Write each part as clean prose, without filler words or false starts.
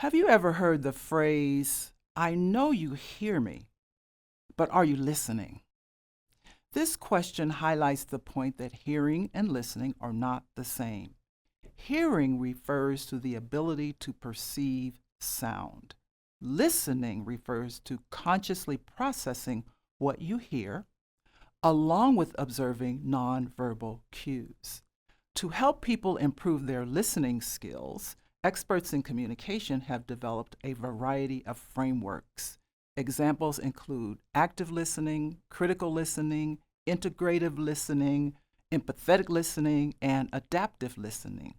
Have you ever heard the phrase, I know you hear me, but are you listening? This question highlights the point that hearing and listening are not the same. Hearing refers to the ability to perceive sound. Listening refers to consciously processing what you hear, along with observing nonverbal cues. To help people improve their listening skills, experts in communication have developed a variety of frameworks. Examples include active listening, critical listening, integrative listening, empathetic listening, and adaptive listening.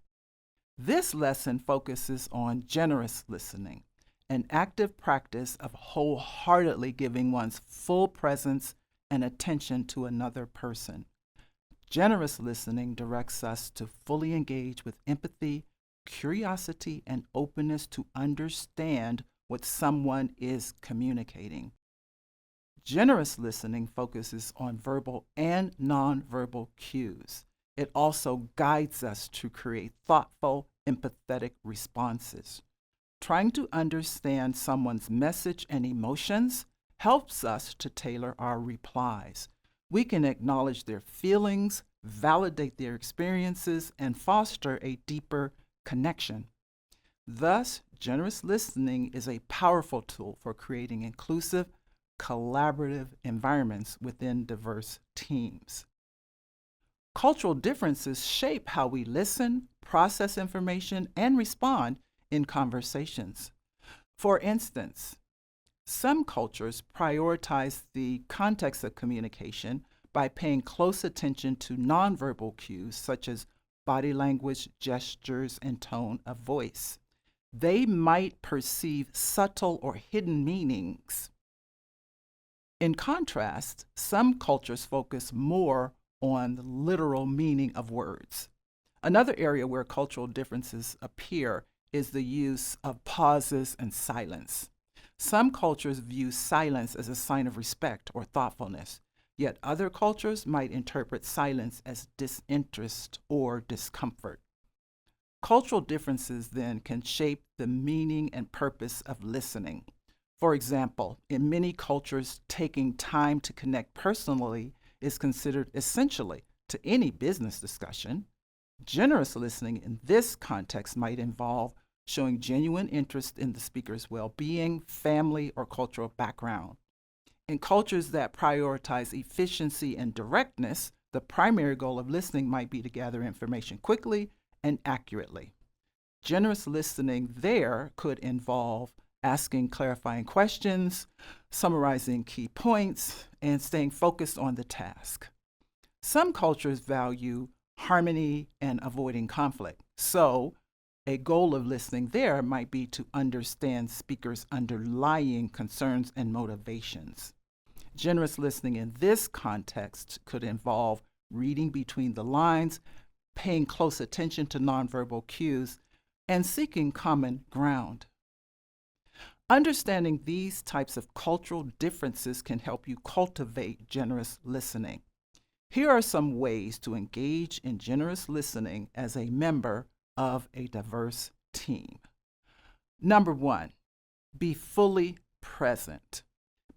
This lesson focuses on generous listening, an active practice of wholeheartedly giving one's full presence and attention to another person. Generous listening directs us to fully engage with empathy, curiosity, and openness to understand what someone is communicating. Generous listening focuses on verbal and nonverbal cues. It also guides us to create thoughtful, empathetic responses. Trying to understand someone's message and emotions helps us to tailor our replies. We can acknowledge their feelings, validate their experiences, and foster a deeper connection. Thus, generous listening is a powerful tool for creating inclusive, collaborative environments within diverse teams. Cultural differences shape how we listen, process information, and respond in conversations. For instance, some cultures prioritize the context of communication by paying close attention to nonverbal cues such as body language, gestures, and tone of voice. They might perceive subtle or hidden meanings. In contrast, some cultures focus more on the literal meaning of words. Another area where cultural differences appear is the use of pauses and silence. Some cultures view silence as a sign of respect or thoughtfulness, yet other cultures might interpret silence as disinterest or discomfort. Cultural differences then can shape the meaning and purpose of listening. For example, in many cultures, taking time to connect personally is considered essentially to any business discussion. Generous listening in this context might involve showing genuine interest in the speaker's well-being, family, or cultural background. In cultures that prioritize efficiency and directness, the primary goal of listening might be to gather information quickly and accurately. Generous listening there could involve asking clarifying questions, summarizing key points, and staying focused on the task. Some cultures value harmony and avoiding conflict, so a goal of listening there might be to understand speakers' underlying concerns and motivations. Generous listening in this context could involve reading between the lines, paying close attention to nonverbal cues, and seeking common ground. Understanding these types of cultural differences can help you cultivate generous listening. Here are some ways to engage in generous listening as a member of a diverse team. Number one, be fully present.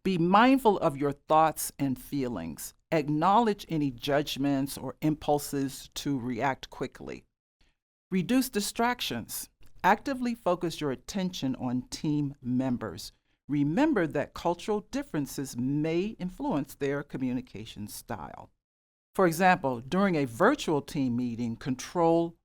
Be mindful of your thoughts and feelings. Acknowledge any judgments or impulses to react quickly. Reduce distractions. Actively focus your attention on team members. Remember that cultural differences may influence their communication style. For example, during a virtual team meeting, control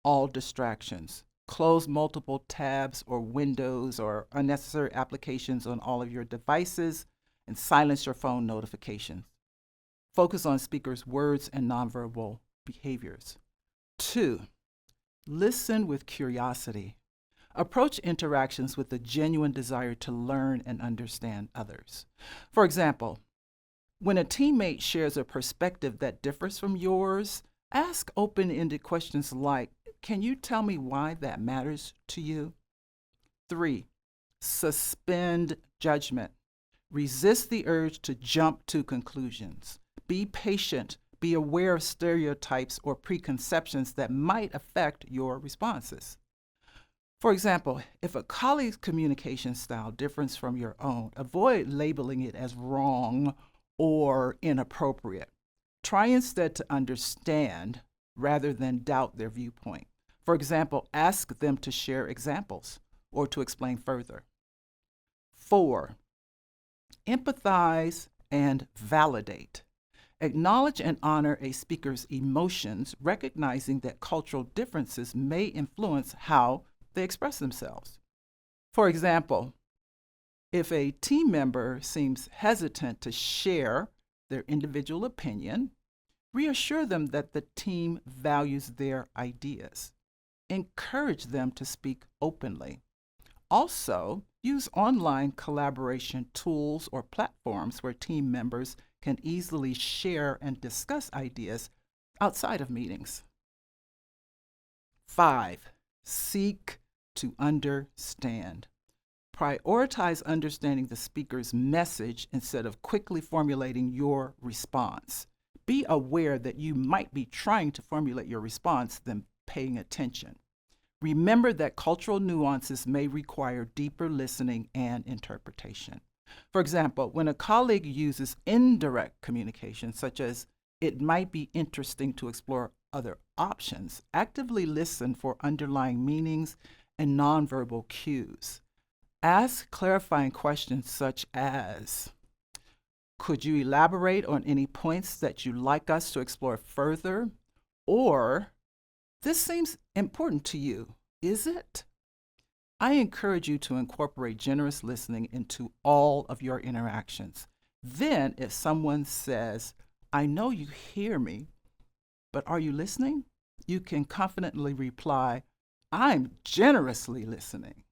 all distractions. Close multiple tabs or windows or unnecessary applications on all of your devices and silence your phone notifications. Focus on speakers' words and nonverbal behaviors. 2. Listen with curiosity. Approach interactions with a genuine desire to learn and understand others. For example, when a teammate shares a perspective that differs from yours, ask open-ended questions like, can you tell me why that matters to you? 3. Suspend judgment. Resist the urge to jump to conclusions. Be patient. Be aware of stereotypes or preconceptions that might affect your responses. For example, if a colleague's communication style differs from your own, avoid labeling it as wrong or inappropriate. Try instead to understand rather than doubt their viewpoint. For example, ask them to share examples or to explain further. 4, empathize and validate. Acknowledge and honor a speaker's emotions, recognizing that cultural differences may influence how they express themselves. For example, if a team member seems hesitant to share their individual opinion, reassure them that the team values their ideas. Encourage them to speak openly. Also, use online collaboration tools or platforms where team members can easily share and discuss ideas outside of meetings. 5, seek to understand. Prioritize understanding the speaker's message instead of quickly formulating your response. Be aware that you might be trying to formulate your response than paying attention. Remember that cultural nuances may require deeper listening and interpretation. For example, when a colleague uses indirect communication, such as "it might be interesting to explore other options," actively listen for underlying meanings and nonverbal cues. Ask clarifying questions such as, "Could you elaborate on any points that you'd like us to explore further?" Or, "This seems important to you, is it?" I encourage you to incorporate generous listening into all of your interactions. Then, if someone says, "I know you hear me, but are you listening?" you can confidently reply, "I'm generously listening."